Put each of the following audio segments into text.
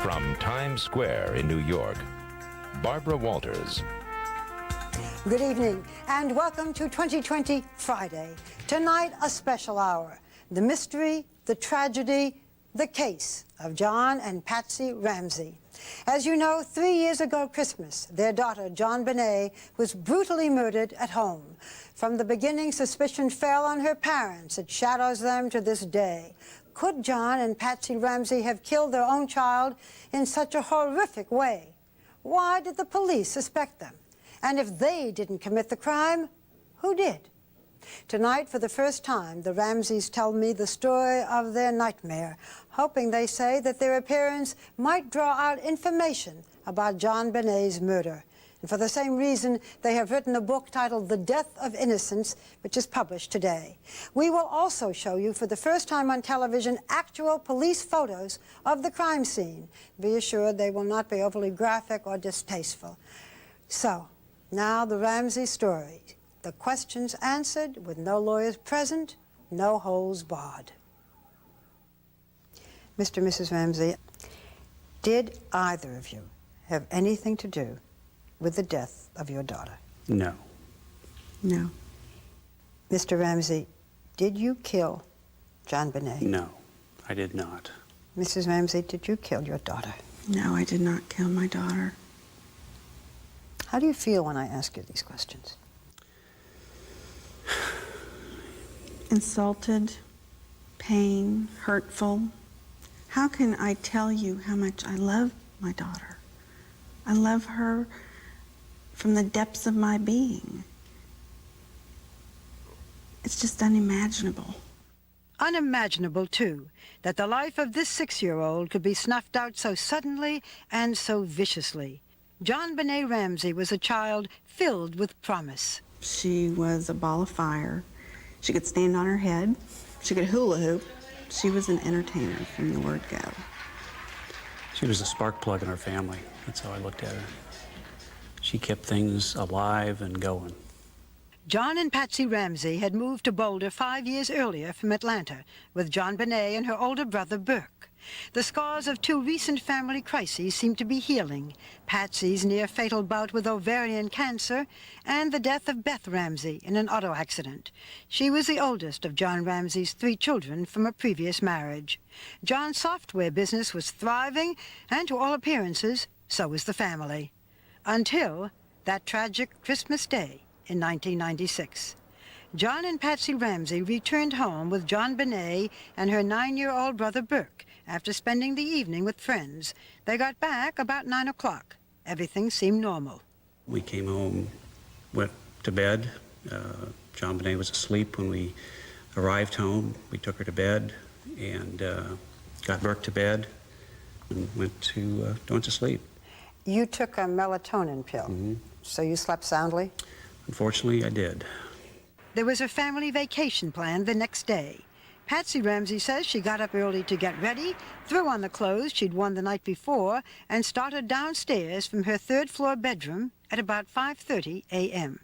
From Times Square in New York, Barbara Walters. Good evening and welcome to 2020 Friday. Tonight, a special hour. The mystery, the tragedy, the case of John and Patsy Ramsey. As you know, 3 years ago Christmas, their daughter, JonBenet, was brutally murdered at home. From the beginning, suspicion fell on her parents. It shadows them to this day. Could John and Patsy Ramsey have killed their own child in such a horrific way? Why did the police suspect them? And if they didn't commit the crime, who did? Tonight, for the first time, the Ramseys tell me the story of their nightmare, hoping, they say, that their appearance might draw out information about JonBenet's murder. And for the same reason, they have written a book titled The Death of Innocence, which is published today. We will also show you, for the first time on television, actual police photos of the crime scene. Be assured they will not be overly graphic or distasteful. So, now the Ramsey story. The questions answered with no lawyers present, no holds barred. Mr. and Mrs. Ramsey, did either of you have anything to do with the death of your daughter? No. No. Mr. Ramsey, did you kill JonBenet? No, I did not. Mrs. Ramsey, did you kill your daughter? No, I did not kill my daughter. How do you feel when I ask you these questions? Insulted, pain, hurtful. How can I tell you how much I love my daughter? I love her from the depths of my being. It's just unimaginable. Unimaginable, too, that the life of this 6-year-old could be snuffed out so suddenly and so viciously. JonBenet Ramsey was a child filled with promise. She was a ball of fire. She could stand on her head. She could hula hoop. She was an entertainer from the word go. She was a spark plug in our family. That's how I looked at her. She kept things alive and going. John and Patsy Ramsey had moved to Boulder 5 years earlier from Atlanta with JonBenet and her older brother, Burke. The scars of 2 recent family crises seemed to be healing. Patsy's near-fatal bout with ovarian cancer and the death of Beth Ramsey in an auto accident. She was the oldest of John Ramsey's 3 children from a previous marriage. John's software business was thriving, and to all appearances, so was the family. Until that tragic Christmas Day in 1996. John and Patsy Ramsey returned home with JonBenet and her 9-year-old brother Burke after spending the evening with friends. They got back about 9 o'clock. Everything seemed normal. We came home, went to bed. JonBenet was asleep when we arrived home. We took her to bed and got Burke to bed and went to sleep. You took a melatonin pill, so you slept soundly? Unfortunately, I did. There was a family vacation planned the next day. Patsy Ramsey says she got up early to get ready, threw on the clothes she'd worn the night before, and started downstairs from her 3rd-floor bedroom at about 5:30 a.m.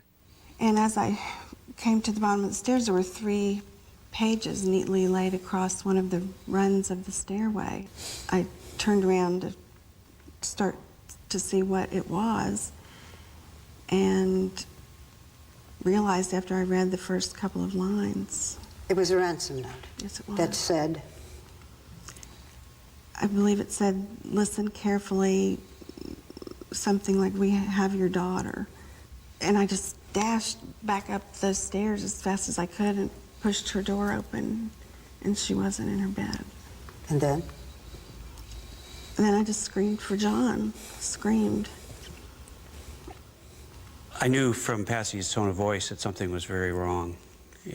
And as I came to the bottom of the stairs, there were 3 pages neatly laid across one of the runs of the stairway. I turned around to start to see what it was, and realized after I read the first couple of lines. It was a ransom note. Yes, it was. That said? I believe it said, listen carefully, something like, we have your daughter. And I just dashed back up those stairs as fast as I could and pushed her door open, and she wasn't in her bed. And then? And then I just screamed for John, screamed. I knew from Patsy's tone of voice that something was very wrong,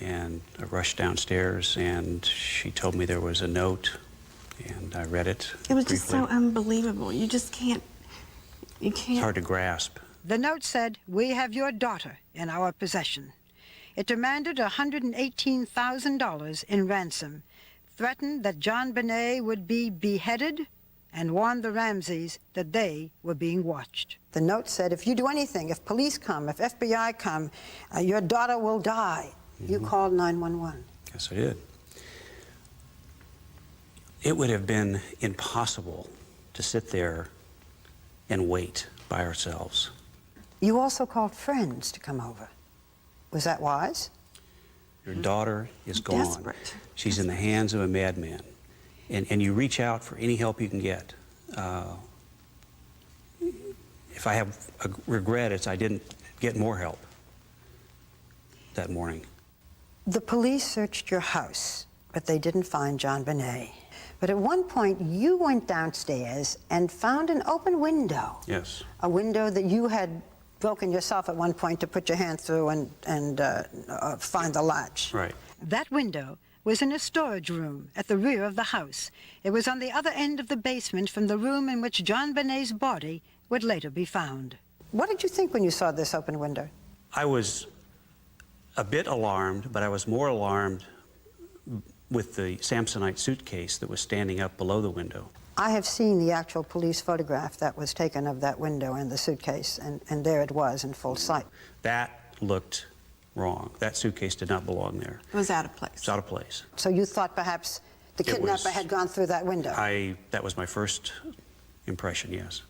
and I rushed downstairs, and she told me there was a note, and I read it It was briefly. just so unbelievable. You just can't, you can't. It's hard to grasp. The note said, "We have your daughter in our possession." It demanded $118,000 in ransom, threatened that JonBenet would be beheaded, and warned the Ramseys that they were being watched. The note said, if you do anything, if police come, if FBI come, your daughter will die. You called 911. Yes, I did. It would have been impossible to to sit there and wait by ourselves. You also called friends to come over. Was that wise? Your daughter is gone. Desperate. She's in the hands of a madman. And you reach out for any help you can get. If I have a regret, it's I didn't get more help that morning. The police searched your house, but they didn't find John Bonet. But at one point, you went downstairs and found an open window. Yes. A window that you had broken yourself at one point to put your hand through and find the latch. Right. That window was in a storage room at the rear of the house. It was on the other end of the basement from the room in which John Bonet's body would later be found. What did you think when you saw this open window? I was a bit alarmed, but I was more alarmed with the Samsonite suitcase that was standing up below the window. I have seen the actual police photograph that was taken of that window and the suitcase, and there it was in full sight. That looked wrong. That suitcase did not belong there. It was out of place. It's out of place. So you thought perhaps the kidnapper had gone through that window? That was my first impression, yes.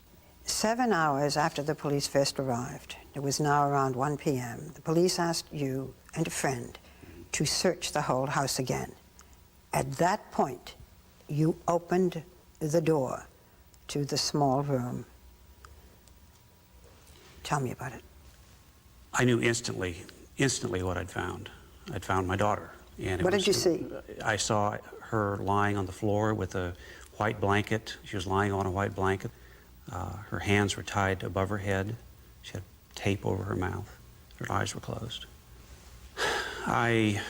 7 hours after the police first arrived, it was now around 1 p.m., the police asked you and a friend to search the whole house again. At that point, you opened the door to the small room. Tell me about it. I knew instantly what I'd found. I'd found my daughter. And What did you see? I saw her lying on the floor with a white blanket. She was lying on a white blanket. Her hands were tied above her head. She had tape over her mouth. Her eyes were closed. I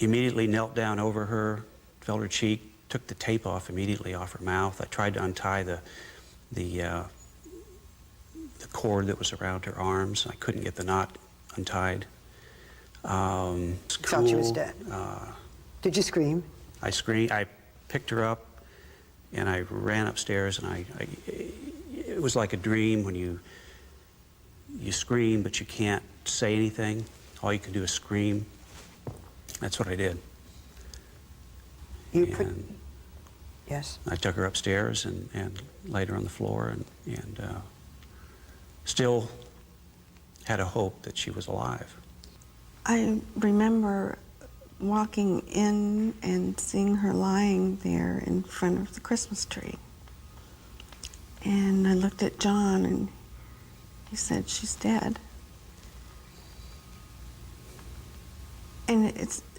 immediately knelt down over her, felt her cheek, took the tape off immediately off her mouth. I tried to untie the cord that was around her arms. I couldn't get the knot untied. Thought she was dead. Did you scream? I screamed. I picked her up, and I ran upstairs, and it was like a dream when you scream, but you can't say anything. All you can do is scream. That's what I did. Yes. I took her upstairs and laid her on the floor and still had a hope that she was alive. I remember walking in and seeing her lying there in front of the Christmas tree. And I looked at John and he said, "She's dead." And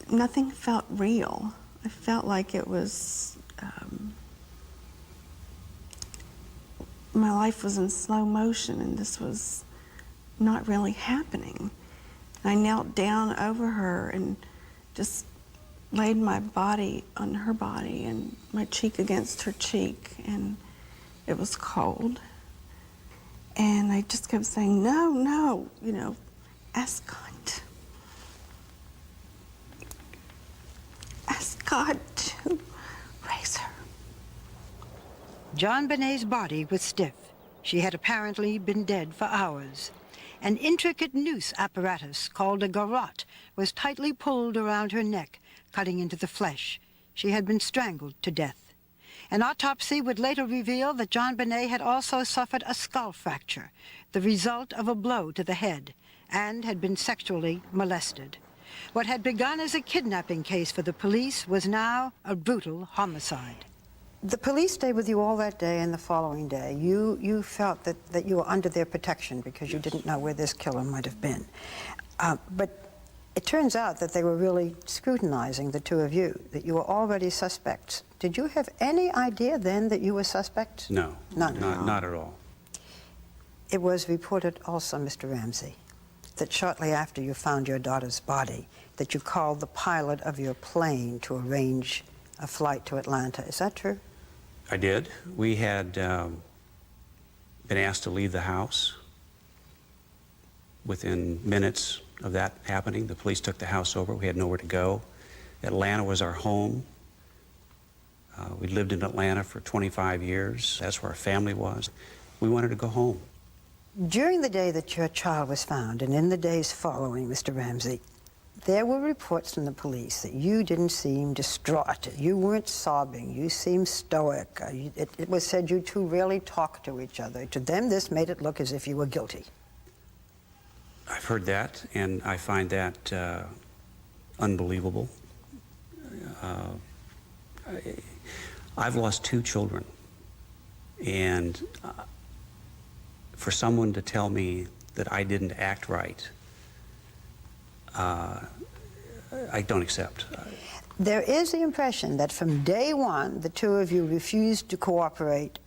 nothing felt real. I felt like it was, my life was in slow motion and this was not really happening. I knelt down over her and just laid my body on her body and my cheek against her cheek, and it was cold. And I just kept saying, "No, no, ask God. Ask God to raise her." John Bonet's body was stiff. She had apparently been dead for hours. An intricate noose apparatus called a garrote was tightly pulled around her neck, cutting into the flesh. She had been strangled to death. An autopsy would later reveal that John Bonet had also suffered a skull fracture, the result of a blow to the head, and had been sexually molested. What had begun as a kidnapping case for the police was now a brutal homicide. The police stayed with you all that day and the following day. You felt that you were under their protection because you didn't know where this killer might have been. But it turns out that they were really scrutinizing the two of you, that you were already suspects. Did you have any idea then that you were suspects? No, not at all. It was reported also, Mr. Ramsey, that shortly after you found your daughter's body, that you called the pilot of your plane to arrange a flight to Atlanta. Is that true? I did. We had been asked to leave the house. Within minutes of that happening, the police took the house over. We had nowhere to go. Atlanta was our home. We lived in Atlanta for 25 years. That's where our family was. We wanted to go home. During the day that your child was found, and in the days following, Mr. Ramsey, There were reports from the police that you didn't seem distraught. You weren't sobbing. You seemed stoic. It was said you two rarely talked to each other. To them, this made it look as if you were guilty. I've heard that, and I find that unbelievable. I've lost 2 children, and for someone to tell me that I didn't act right, I don't accept. There is the impression that from day one, the two of you refused to cooperate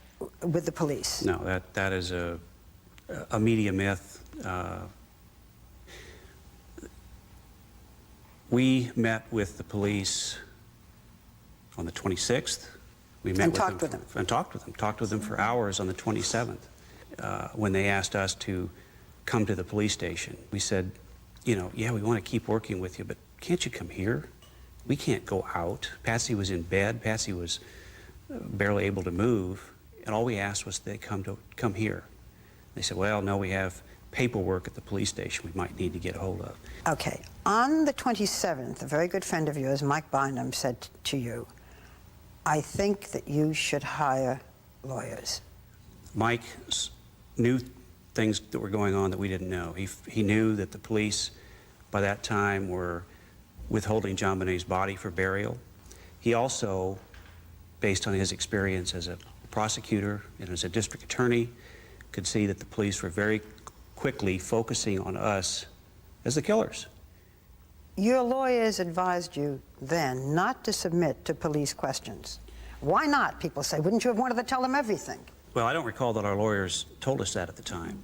with the police. No, that is a media myth. We met with the police on the 26th. We met And with talked them with them. And talked with them. Talked with them for hours on the 27th when they asked us to come to the police station. We said, you know, yeah, we want to keep working with you, but can't you come here? We can't go out. Patsy was in bed. Patsy was barely able to move, and all we asked was they come here. They said, well, no, we have paperwork at the police station we might need to get a hold of. Okay. On the 27th, a very good friend of yours, Mike Bynum, said to you, I think that you should hire lawyers. Mike knew things that were going on that we didn't know. He knew that the police, by that time, were withholding John Bonet's body for burial. He also, based on his experience as a prosecutor and as a district attorney, could see that the police were very quickly focusing on us as the killers. Your lawyers advised you then not to submit to police questions. Why not, people say? Wouldn't you have wanted to tell them everything? Well, I don't recall that our lawyers told us that at the time.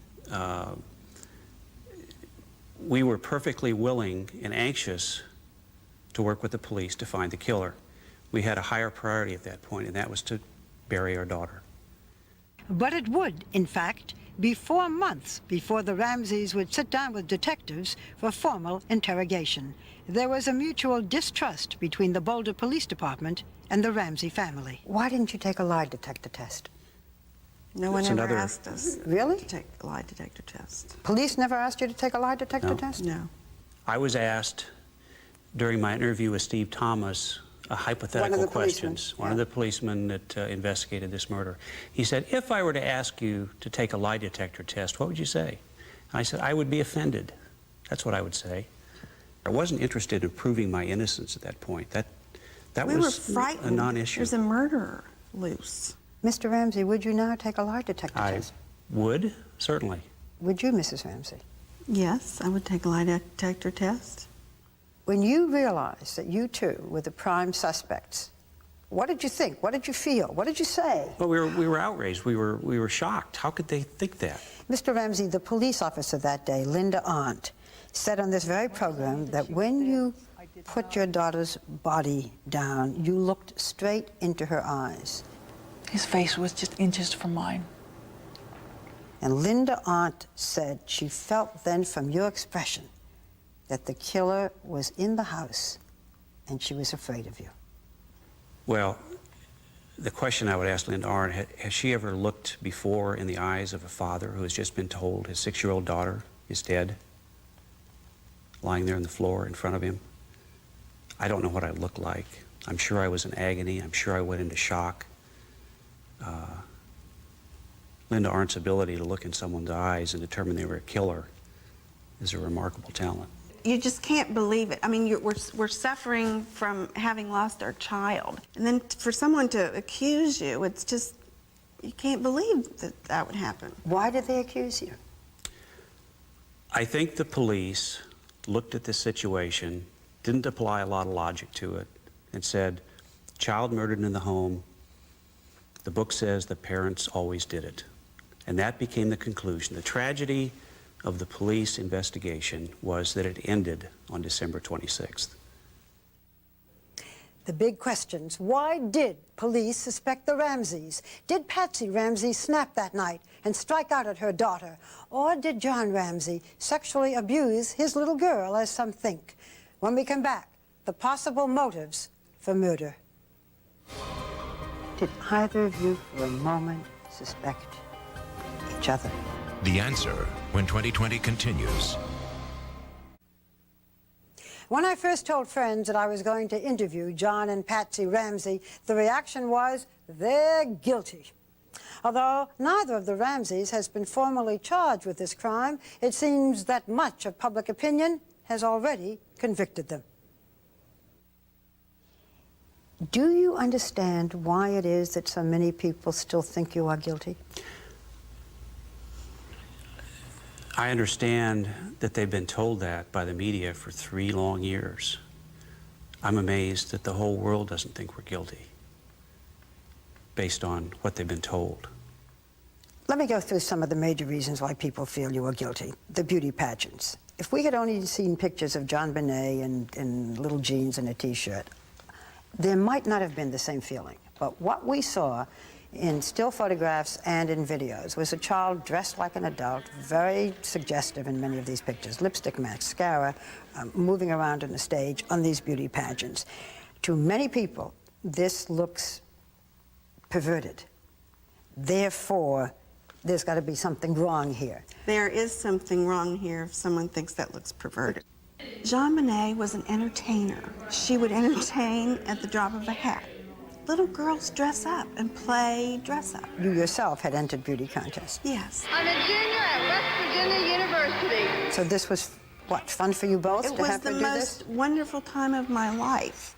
We were perfectly willing and anxious to work with the police to find the killer. We had a higher priority at that point, and that was to bury our daughter. But it would, in fact, be 4 months before the Ramseys would sit down with detectives for formal interrogation. There was a mutual distrust between the Boulder Police Department and the Ramsey family. Why didn't you take a lie detector test? No one That's ever another- asked us Really? to take a lie detector test. Police never asked you to take a lie detector No. test? No. I was asked during my interview with Steve Thomas a hypothetical questions. One of the policemen that investigated this murder. He said, if I were to ask you to take a lie detector test, what would you say? And I said, I would be offended. That's what I would say. I wasn't interested in proving my innocence at that point. That We were was frightened. a non-issue. There's a murderer loose. Mr. Ramsey, would you now take a lie detector I test? would, certainly. Would you, Mrs. Ramsey? Yes, I would take a lie detector test. When you realized that you two were the prime suspects, what did you think? What did you feel? What did you say? Well, we were outraged. We were shocked. How could they think that? Mr. Ramsey, the police officer that day, Linda Arndt, said on this very program that when you put your daughter's body down, you looked straight into her eyes. His face was just inches from mine. And Linda Arndt said she felt then from your expression that the killer was in the house and she was afraid of you. Well, the question I would ask Linda Arndt, has she ever looked before in the eyes of a father who has just been told his 6-year-old daughter is dead, lying there on the floor in front of him? I don't know what I looked like. I'm sure I was in agony. I'm sure I went into shock. Linda Arndt's ability to look in someone's eyes and determine they were a killer is a remarkable talent. You just can't believe it. I mean, we're suffering from having lost our child. And then for someone to accuse you, it's just, you can't believe that that would happen. Why did they accuse you? I think the police looked at this situation, didn't apply a lot of logic to it, and said, child murdered in the home, the book says the parents always did it. And that became the conclusion. The tragedy of the police investigation was that it ended on December 26th. The big questions. Why did police suspect the Ramseys? Did Patsy Ramsey snap that night and strike out at her daughter? Or did John Ramsey sexually abuse his little girl, as some think? When we come back, the possible motives for murder. Did either of you for a moment suspect each other? The answer when 2020 continues. When I first told friends that I was going to interview John and Patsy Ramsey, the reaction was, they're guilty. Although neither of the Ramseys has been formally charged with this crime, it seems that much of public opinion has already convicted them. Do you understand why it is that so many people still think you are guilty? I understand that they've been told that by the media for 3 long years. I'm amazed that the whole world doesn't think we're guilty based on what they've been told. Let me go through some of the major reasons why people feel you are guilty. The beauty pageants. If we had only seen pictures of John Bonet in little jeans and a T-shirt, there might not have been the same feeling. But what we saw in still photographs and in videos was a child dressed like an adult, very suggestive in many of these pictures, lipstick, mascara, moving around on the stage on these beauty pageants. To many people, this looks perverted. Therefore, there's got to be something wrong here. There is something wrong here if someone thinks that looks perverted. Jean Bonet was an entertainer. She would entertain at the drop of a hat. Little girls dress up and play dress up. You yourself had entered beauty contests. Yes. I'm a junior at West Virginia University. So this was, what, fun for you both to have her do this? It was the most wonderful time of my life.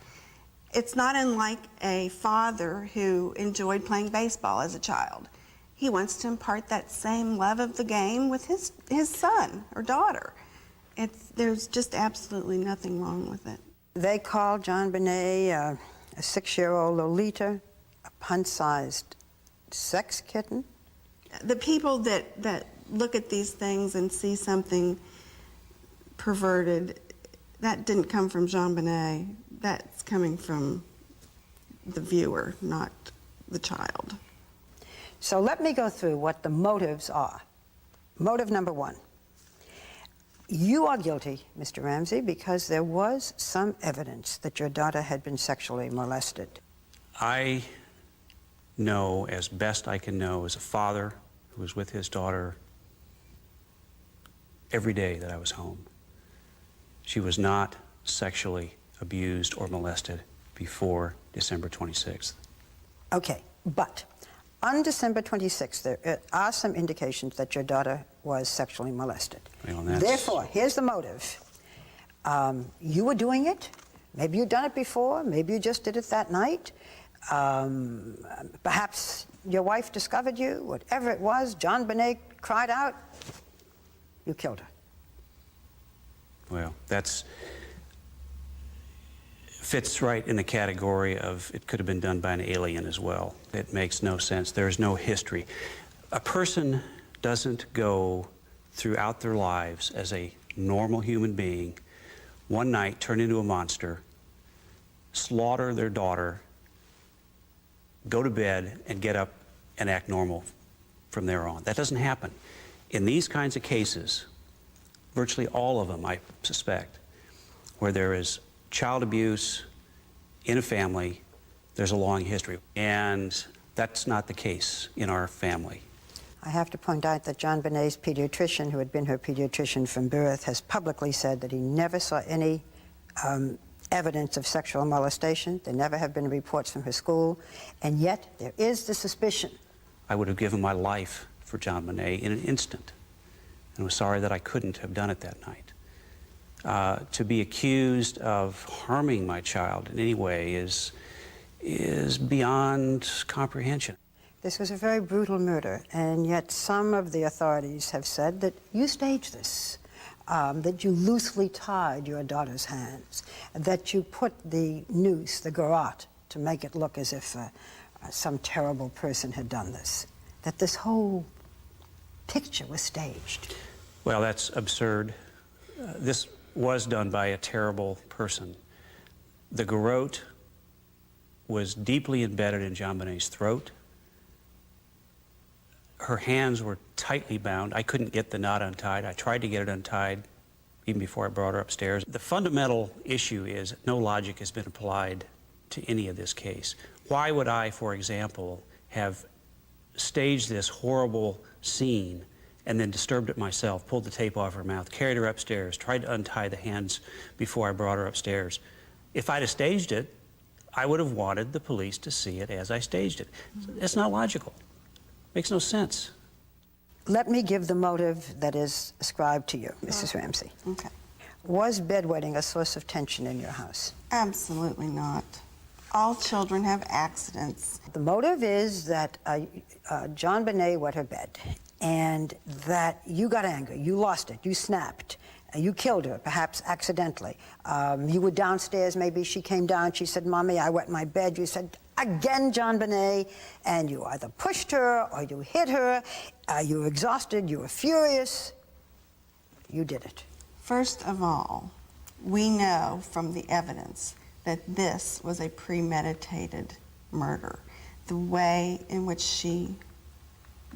It's not unlike a father who enjoyed playing baseball as a child. He wants to impart that same love of the game with his son or daughter. There's just absolutely nothing wrong with it. They called John Bonet a 6-year-old Lolita, a punt-sized sex kitten. The people that look at these things and see something perverted, that didn't come from Jean Bonet. That's coming from the viewer, not the child. So let me go through what the motives are. Motive number 1. You are guilty, Mr. Ramsey, because there was some evidence that your daughter had been sexually molested. I know, as best I can know, as a father who was with his daughter every day that I was home, she was not sexually abused or molested before December 26th. Okay, but on December 26th, there are some indications that your daughter was sexually molested. Well, that's... Therefore, here's the motive. You were doing it. Maybe you'd done it before. Maybe you just did it that night. Perhaps your wife discovered you. Whatever it was, John Bonet cried out. You killed her. Well, fits right in the category of it could have been done by an alien as well. It makes no sense. There's no history. A person doesn't go throughout their lives as a normal human being, one night turn into a monster, slaughter their daughter, go to bed, and get up and act normal from there on. That doesn't happen. In these kinds of cases, virtually all of them, I suspect, where there is child abuse in a family, there's a long history. And that's not the case in our family. I have to point out that John Bonet's pediatrician, who had been her pediatrician from birth, has publicly said that he never saw any evidence of sexual molestation. There never have been reports from her school, and yet there is the suspicion. I would have given my life for John Bonet in an instant, and was sorry that I couldn't have done it that night. To be accused of harming my child in any way is beyond comprehension. This was a very brutal murder, and yet some of the authorities have said that you staged this, that you loosely tied your daughter's hands, that you put the noose, the garrote, to make it look as if some terrible person had done this, that this whole picture was staged. Well, that's absurd. This was done by a terrible person. The garrote was deeply embedded in John Bonet's throat. Her hands were tightly bound. I couldn't get the knot untied. I tried to get it untied even before I brought her upstairs. The fundamental issue is no logic has been applied to any of this case. Why would I, for example, have staged this horrible scene and then disturbed it myself, pulled the tape off her mouth, carried her upstairs, tried to untie the hands before I brought her upstairs. If I'd have staged it, I would have wanted the police to see it as I staged it. It's not logical. Makes no sense. Let me give the motive that is ascribed to you, Mrs. Ramsey. Okay. Was bedwetting a source of tension in your house? Absolutely not. All children have accidents. The motive is that John Bonet wet her bed, and that you got angry, you lost it, you snapped, you killed her, perhaps accidentally. You were downstairs, maybe she came down, she said, "Mommy, I wet my bed." You said, "Again, John Bonet," and you either pushed her or you hit her, you were exhausted, you were furious, you did it. First of all, we know from the evidence that this was a premeditated murder. The way in which she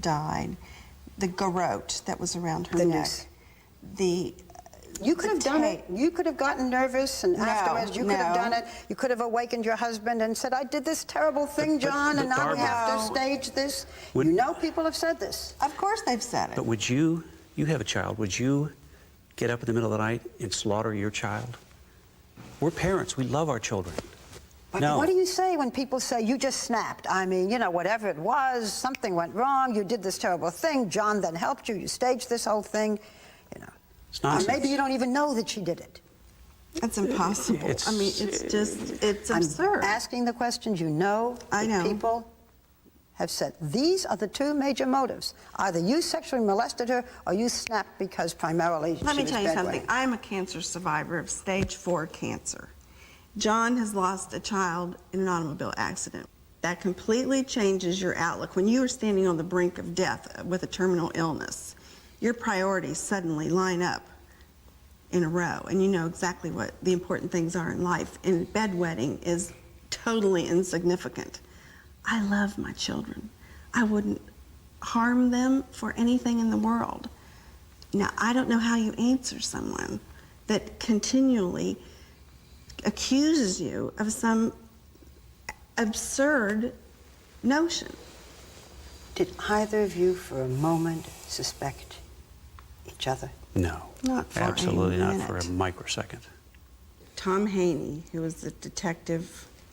died, the garrote that was around her The neck, noose. You could have done it. You could have gotten nervous, and afterwards you could have no. done it. You could have awakened your husband and said, "I did this terrible thing, John, and now we have to stage this." You know people have said this. Of course they've said it. But would you have a child, would you get up in the middle of the night and slaughter your child? We're parents, we love our children. But No. what do you say when people say, "You just snapped"? I mean, you know, whatever it was, something went wrong, you did this terrible thing, John then helped you, you staged this whole thing, you know. It's Or nonsense. maybe you don't even know that she did it. It's impossible. I mean, it's absurd. I'm asking the questions you know. I that know. People have said these are the two major motives. Either you sexually molested her or you snapped because primarily Let she me was tell you bedwetting. something. I'm a cancer survivor of stage 4 cancer. John has lost a child in an automobile accident. That completely changes your outlook. When you are standing on the brink of death with a terminal illness, your priorities suddenly line up in a row, and you know exactly what the important things are in life. And bedwetting is totally insignificant. I love my children. I wouldn't harm them for anything in the world. Now, I don't know how you answer someone that continually accuses you of some absurd notion. Did either of you for a moment suspect each other? No. Not for a Absolutely not for a minute. microsecond. Tom Haney, who was the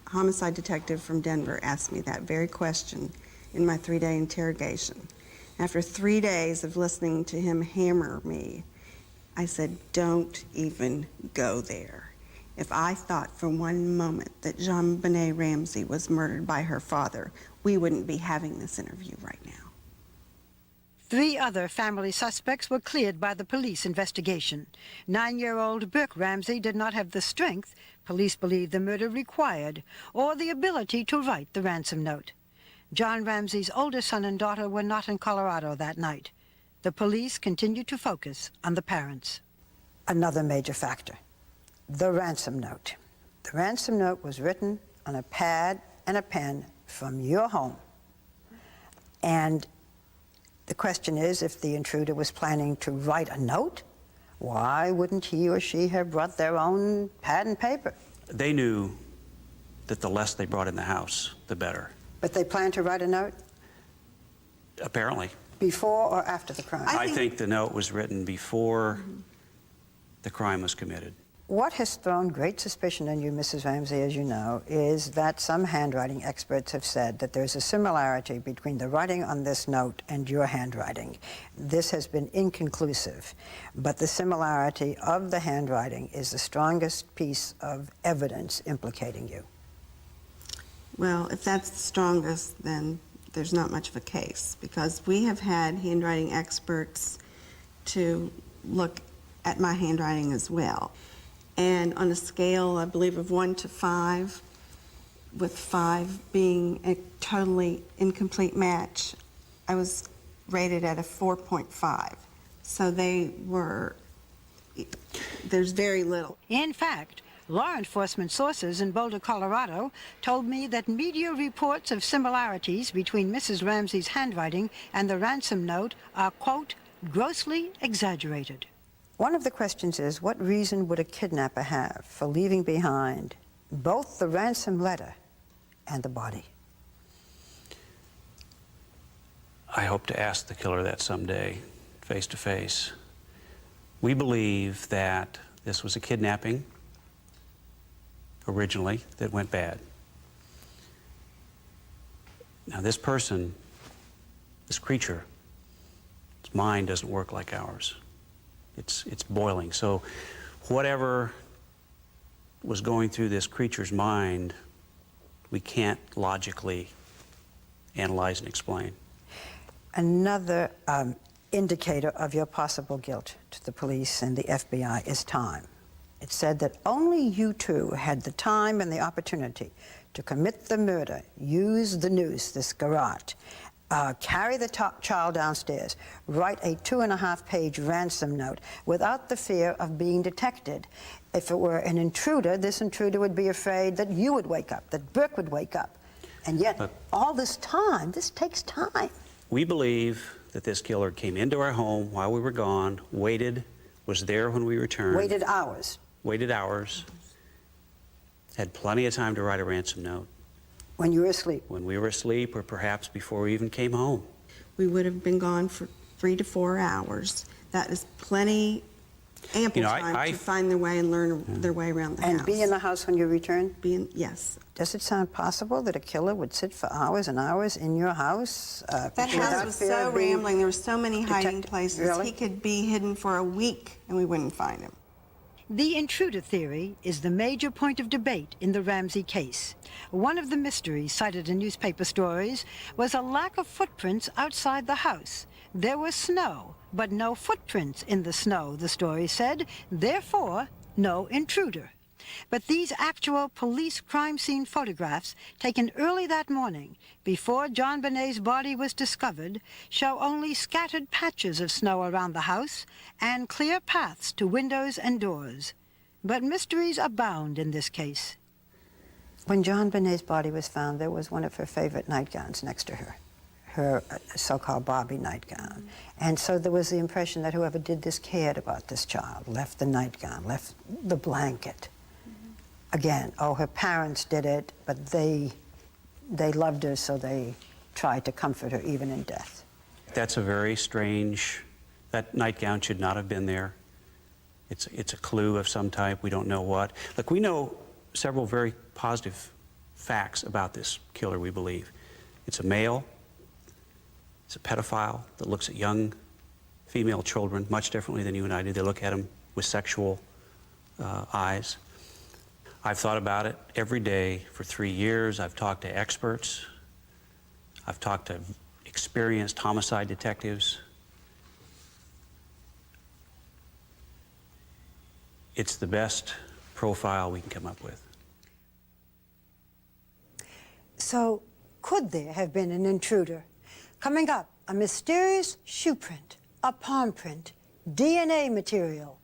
homicide detective from Denver, asked me that very question in my 3-day interrogation. After 3 days of listening to him hammer me, I said, "Don't even go there." If I thought for one moment that Jean Benet Ramsey was murdered by her father, we wouldn't be having this interview right now. 3 other family suspects were cleared by the police investigation. 9-year-old Brooke Ramsey did not have the strength police believe the murder required or the ability to write the ransom note. John Ramsey's older son and daughter were not in Colorado that night. The police continued to focus on the parents. Another major factor, the ransom note. The ransom note was written on a pad and a pen from your home. And the question is, if the intruder was planning to write a note, why wouldn't he or she have brought their own pad and paper? They knew that the less they brought in the house, the better. But they planned to write a note Apparently. before or after the crime? I think the note was written before the crime was committed. What has thrown great suspicion on you, Mrs. Ramsey, as you know, is that some handwriting experts have said that there's a similarity between the writing on this note and your handwriting. This has been inconclusive, but the similarity of the handwriting is the strongest piece of evidence implicating you. Well, if that's the strongest, then there's not much of a case, because we have had handwriting experts to look at my handwriting as well. And on a scale, I believe, of 1 to 5, with 5 being a totally incomplete match, I was rated at a 4.5. So there's very little. In fact, law enforcement sources in Boulder, Colorado, told me that media reports of similarities between Mrs. Ramsey's handwriting and the ransom note are, quote, grossly exaggerated. One of the questions is, what reason would a kidnapper have for leaving behind both the ransom letter and the body? I hope to ask the killer that someday. face to face. We believe that this was a kidnapping originally that went bad. Now this person, this creature, its mind doesn't work like ours. It's boiling. So whatever was going through this creature's mind, we can't logically analyze and explain. Another indicator of your possible guilt to the police and the FBI is time. It said that only you two had the time and the opportunity to commit the murder, use the noose, this garrote, carry the child downstairs, write a 2.5-page ransom note without the fear of being detected. If it were an intruder, this intruder would be afraid that you would wake up, that Burke would wake up. And yet, all this time, this takes time. We believe that this killer came into our home while we were gone, waited, was there when we returned. Waited hours. Waited hours. Had plenty of time to write a ransom note. When you were asleep. When we were asleep, or perhaps before we even came home. We would have been gone for 3 to 4 hours. That is plenty, ample time to find their way and learn their way around the house. And be in the house when you returned? Yes. Does it sound possible that a killer would sit for hours and hours in your house? That house was so rambling. There were so many hiding places. Really? He could be hidden for a week and we wouldn't find him. The intruder theory is the major point of debate in the Ramsey case. One of the mysteries cited in newspaper stories was a lack of footprints outside the house. There was snow, but no footprints in the snow, the story said. Therefore, no intruder. But these actual police crime scene photographs taken early that morning, before John Benet's body was discovered, show only scattered patches of snow around the house and clear paths to windows and doors. But mysteries abound in this case. When John Benet's body was found, there was one of her favorite nightgowns next to her so-called Barbie nightgown. And so there was the impression that whoever did this cared about this child, left the nightgown, left the blanket. Again, her parents did it, but they loved her, so they tried to comfort her even in death. That's a very strange, that nightgown should not have been there. It's a clue of some type, we don't know what. Look, we know several very positive facts about this killer, we believe. It's a male, it's a pedophile that looks at young female children much differently than you and I do. They look at them with sexual eyes. I've thought about it every day for 3 years. I've talked to experts. I've talked to experienced homicide detectives. It's the best profile we can come up with. So, could there have been an intruder? Coming up, a mysterious shoe print, a palm print, DNA material.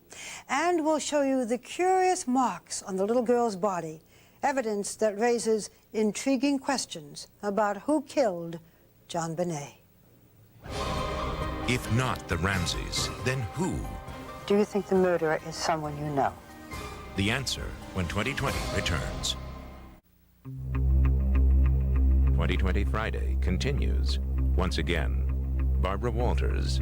And we'll show you the curious marks on the little girl's body, evidence that raises intriguing questions about who killed John Benet. If not the Ramseys, then who? Do you think the murderer is someone you know? The answer when 2020 returns. 2020 Friday continues. Once again, Barbara Walters.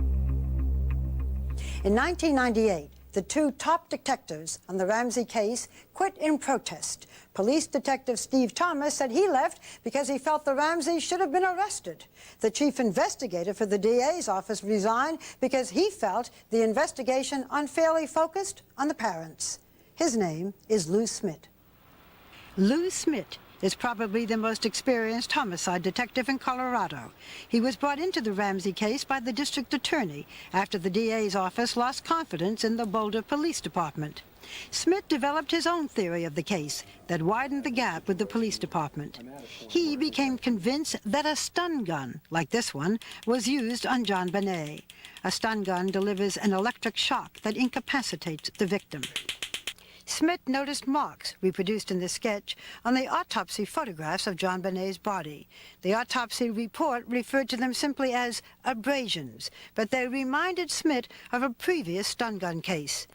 In 1998, the 2 top detectives on the Ramsey case quit in protest. Police Detective Steve Thomas said he left because he felt the Ramseys should have been arrested. The chief investigator for the DA's office resigned because he felt the investigation unfairly focused on the parents. His name is Lou Smith. Lou Smith is probably the most experienced homicide detective in Colorado. He was brought into the Ramsey case by the district attorney after the DA's office lost confidence in the Boulder Police Department. Smith developed his own theory of the case that widened the gap with the police department. He became convinced that a stun gun, like this one, was used on John Benet. A stun gun delivers an electric shock that incapacitates the victim. Smith noticed marks, reproduced in the sketch, on the autopsy photographs of John Benet's body. The autopsy report referred to them simply as abrasions, but they reminded Smith of a previous stun gun case.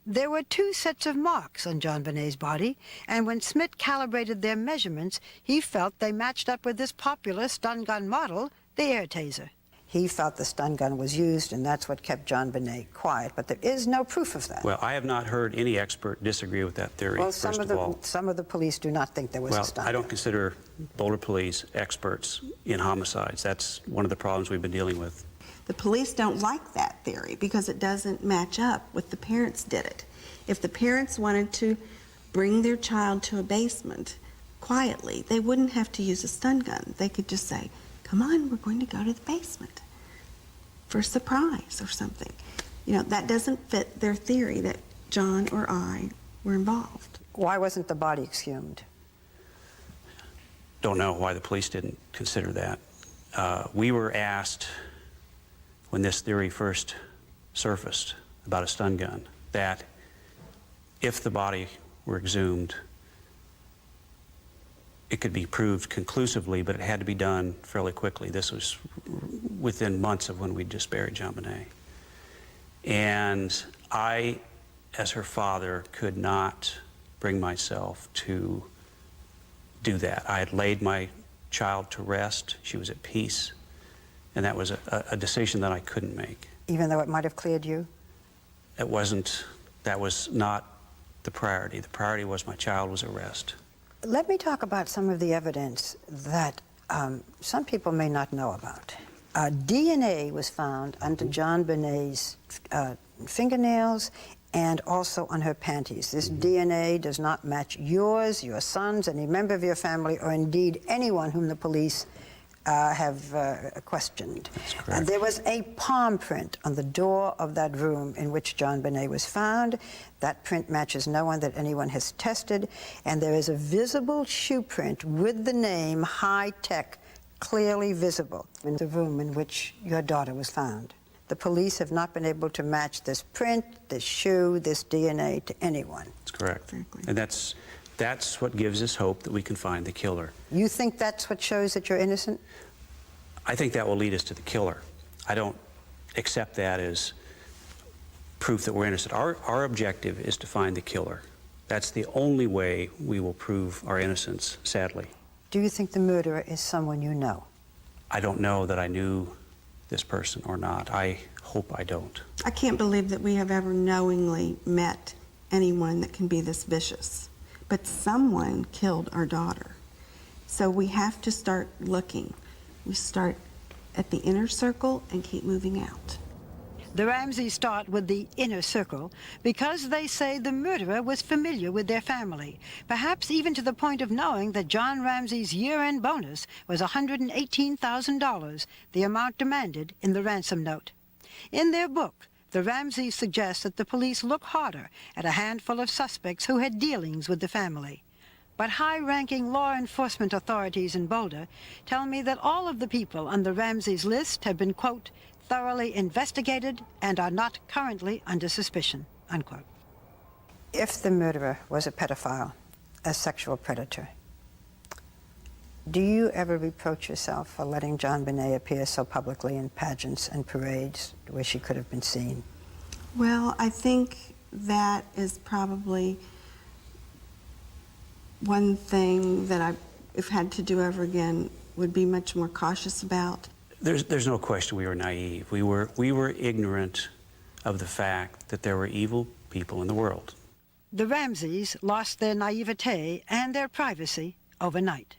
There were 2 sets of marks on John Benet's body, and when Smith calibrated their measurements, he felt they matched up with this popular stun gun model, the air taser. he felt the stun gun was used, and that's what kept John Bonet quiet. But there is no proof of that. Well, I have not heard any expert disagree with that theory, Well, first of all. some of the police do not think there was a Well, stun I don't gun. consider Boulder police experts in homicides. That's one of the problems we've been dealing with. The police don't like that theory because it doesn't match up with the parents did it. If the parents wanted to bring their child to a basement quietly, they wouldn't have to use a stun gun. They could just say, come on, we're going to go to the basement for a surprise or something. You know, that doesn't fit their theory that John or I were involved. Why wasn't the body exhumed? Don't know why the police didn't consider that. We were asked when this theory first surfaced about a stun gun that if the body were exhumed, it could be proved conclusively, but it had to be done fairly quickly. This was within months of when we just buried John Bonet. And I, as her father, could not bring myself to do that. I had laid my child to rest. She was at peace. And that was a decision that I couldn't make. Even though it might have cleared you? That was not the priority. The priority was my child was at rest. Let me talk about some of the evidence that some people may not know about. DNA was found under John Bonet's fingernails and also on her panties. This DNA does not match yours, your son's, any member of your family, or indeed anyone whom the police have questioned. That's correct. And there was a palm print on the door of that room in which John Bonet was found. That print matches no one that anyone has tested, and there is a visible shoe print with the name High Tech clearly visible in the room in which your daughter was found. The police have not been able to match this print, this shoe, this DNA to anyone. That's correct. Exactly. And that's what gives us hope that we can find the killer. You think that's what shows that you're innocent? I think that will lead us to the killer. I don't accept that as proof that we're innocent. Our objective is to find the killer. That's the only way we will prove our innocence, sadly. Do you think the murderer is someone you know? I don't know that I knew this person or not. I hope I don't. I can't believe that we have ever knowingly met anyone that can be this vicious. But someone killed our daughter. So we have to start looking. We start at the inner circle and keep moving out. The Ramseys start with the inner circle because they say the murderer was familiar with their family, perhaps even to the point of knowing that John Ramsey's year-end bonus was $118,000, the amount demanded in the ransom note. In their book, the Ramseys suggest that the police look harder at a handful of suspects who had dealings with the family. But high-ranking law enforcement authorities in Boulder tell me that all of the people on the Ramseys list have been, quote, thoroughly investigated and are not currently under suspicion, unquote. If the murderer was a pedophile, a sexual predator, do you ever reproach yourself for letting John Bonet appear so publicly in pageants and parades where she could have been seen? Well, I think that is probably one thing that if had to do ever again, would be much more cautious about. There's no question we were naive. We were ignorant of the fact that there were evil people in the world. The Ramseys lost their naivete and their privacy overnight.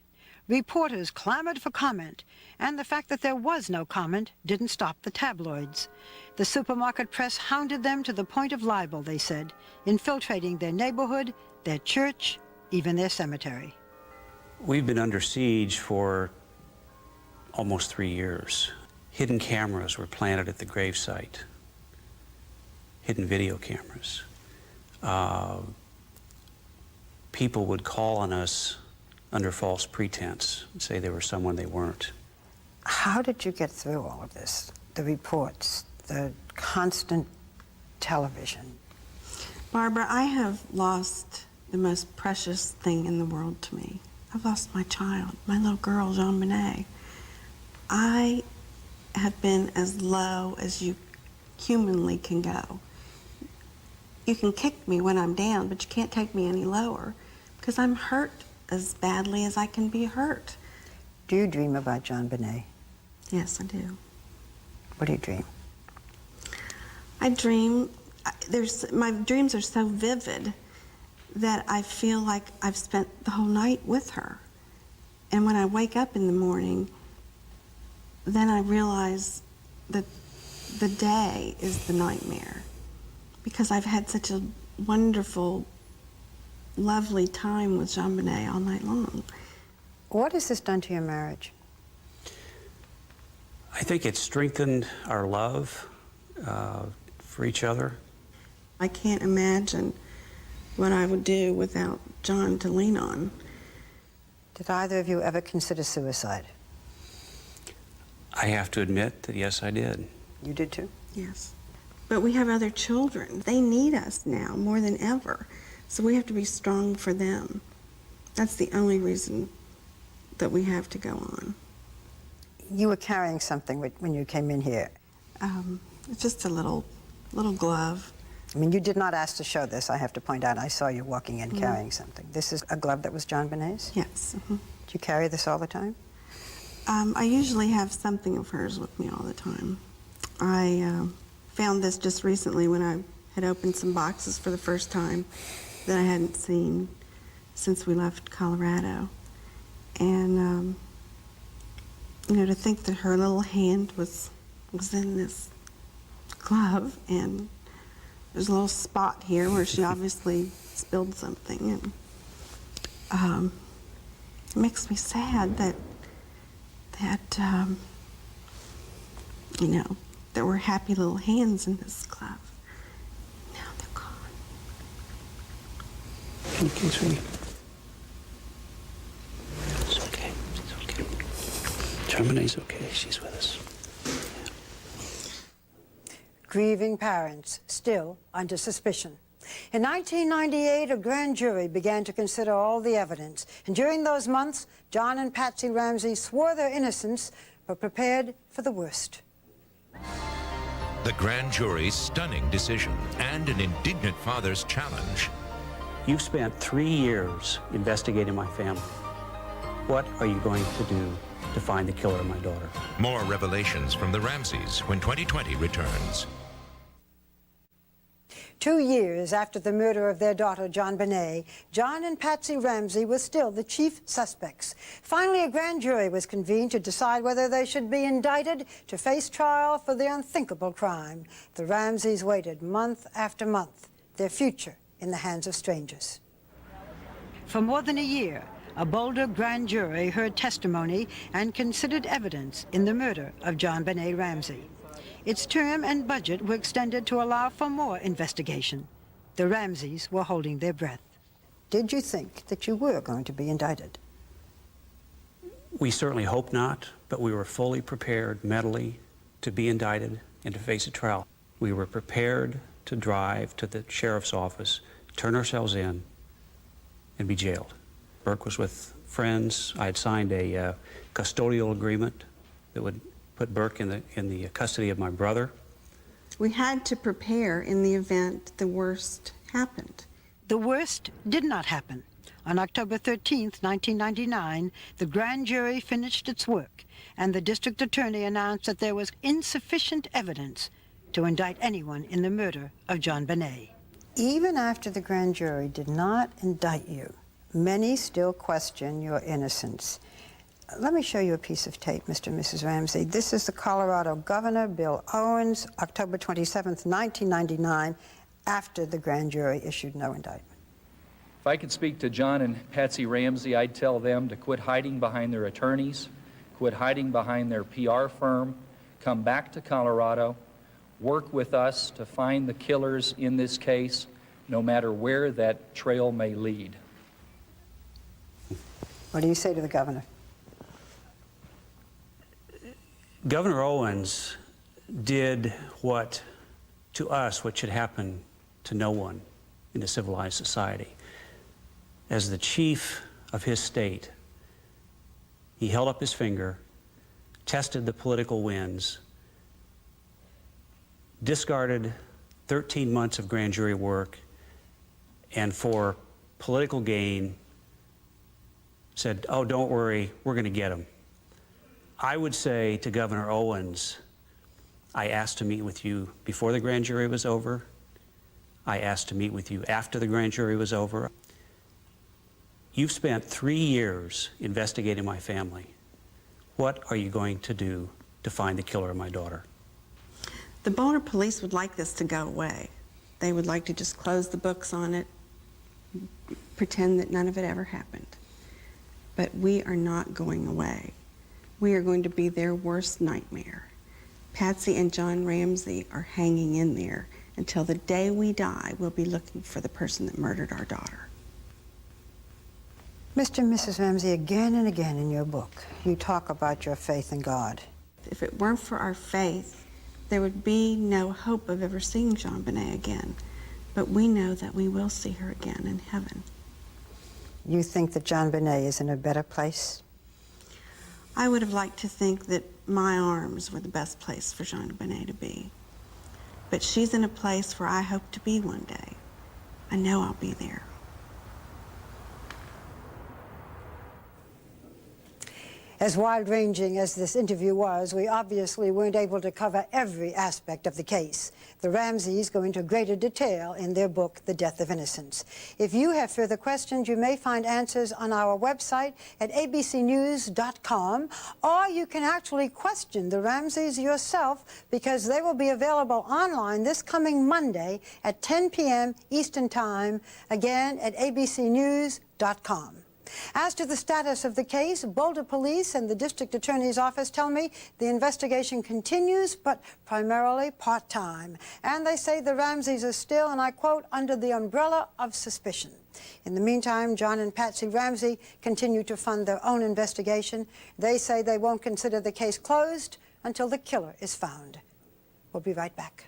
Reporters clamored for comment, and the fact that there was no comment didn't stop the tabloids. The supermarket press hounded them to the point of libel, they said, infiltrating their neighborhood, their church, even their cemetery. We've been under siege for almost 3 years. Hidden cameras were planted at the gravesite. Hidden video cameras. People would call on us under false pretense and say they were someone they weren't. How did you get through all of this? The reports, the constant television. Barbara, I have lost the most precious thing in the world to me. I've lost my child, my little girl, Jean Bonet. I have been as low as you humanly can go. You can kick me when I'm down, but you can't take me any lower because I'm hurt as badly as I can be hurt. Do you dream about John Bonet? Yes, I do. What do you dream? I dream, my dreams are so vivid that I feel like I've spent the whole night with her. And when I wake up in the morning, then I realize that the day is the nightmare, because I've had such a wonderful, lovely time with JonBenet all night long. What has this done to your marriage? I think it strengthened our love for each other. I can't imagine what I would do without John to lean on. Did either of you ever consider suicide? I have to admit that yes, I did. You did too? Yes. But we have other children. They need us now more than ever. So we have to be strong for them. That's the only reason that we have to go on. You were carrying something when you came in here. It's just a little glove. I mean, you did not ask to show this, I have to point out. I saw you walking in carrying something. This is a glove that was JonBenet's? Yes. Do you carry this all the time? I usually have something of hers with me all the time. I found this just recently when I had opened some boxes for the first time that I hadn't seen since we left Colorado. And, you know, to think that her little hand was in this glove, and there's a little spot here where she obviously spilled something, and it makes me sad that you know, there were happy little hands in this glove. Now they're gone. Okay, sweetie. It's okay. It's okay. JonBenet's okay. She's with us. Grieving parents still under suspicion. In 1998, a grand jury began to consider all the evidence. And during those months, John and Patsy Ramsey swore their innocence, but prepared for the worst. The grand jury's stunning decision and an indignant father's challenge. You've spent 3 years investigating my family. What are you going to do to find the killer of my daughter? More revelations from the Ramseys when 2020 returns. 2 years after the murder of their daughter, JonBenet, John and Patsy Ramsey were still the chief suspects. Finally, a grand jury was convened to decide whether they should be indicted to face trial for the unthinkable crime. The Ramseys waited month after month, their future in the hands of strangers. For more than a year, a Boulder grand jury heard testimony and considered evidence in the murder of JonBenet Ramsey. Its term and budget were extended to allow for more investigation. The Ramseys were holding their breath. Did you think that you were going to be indicted? We certainly hope not, but we were fully prepared mentally to be indicted and to face a trial. We were prepared to drive to the sheriff's office, turn ourselves in, and be jailed. Burke was with friends. I had signed a custodial agreement that would put Burke in the custody of my brother. We had to prepare in the event the worst happened. The worst did not happen. On October 13th, 1999, the grand jury finished its work, and the district attorney announced that there was insufficient evidence to indict anyone in the murder of JonBenet. Even after the grand jury did not indict you, many still question your innocence. Let me show you a piece of tape, Mr. and Mrs. Ramsey. This is the Colorado Governor, Bill Owens, October 27th, 1999, after the grand jury issued no indictment. If I could speak to John and Patsy Ramsey, I'd tell them to quit hiding behind their attorneys, quit hiding behind their PR firm, come back to Colorado, work with us to find the killers in this case, no matter where that trail may lead. What do you say to the governor? Governor Owens did what, to us, what should happen to no one in a civilized society. As the chief of his state, he held up his finger, tested the political winds, discarded 13 months of grand jury work, and for political gain said, oh, don't worry, we're going to get him. I would say to Governor Owens, I asked to meet with you before the grand jury was over. I asked to meet with you after the grand jury was over. You've spent 3 years investigating my family. What are you going to do to find the killer of my daughter? The Boulder police would like this to go away. They would like to just close the books on it, pretend that none of it ever happened. But we are not going away. We are going to be their worst nightmare. Patsy and John Ramsey are hanging in there. Until the day we die, we'll be looking for the person that murdered our daughter. Mr. and Mrs. Ramsey, again and again in your book, you talk about your faith in God. If it weren't for our faith, there would be no hope of ever seeing JonBenet again. But we know that we will see her again in heaven. You think that JonBenet is in a better place? I would have liked to think that my arms were the best place for JonBenet to be. But she's in a place where I hope to be one day. I know I'll be there. As wide-ranging as this interview was, we obviously weren't able to cover every aspect of the case. The Ramseys go into greater detail in their book, The Death of Innocence. If you have further questions, you may find answers on our website at abcnews.com, or you can actually question the Ramseys yourself, because they will be available online this coming Monday at 10 p.m. Eastern Time, again at abcnews.com. As to the status of the case, Boulder Police and the District Attorney's Office tell me the investigation continues, but primarily part-time. And they say the Ramseys are still, and I quote, under the umbrella of suspicion. In the meantime, John and Patsy Ramsey continue to fund their own investigation. They say they won't consider the case closed until the killer is found. We'll be right back.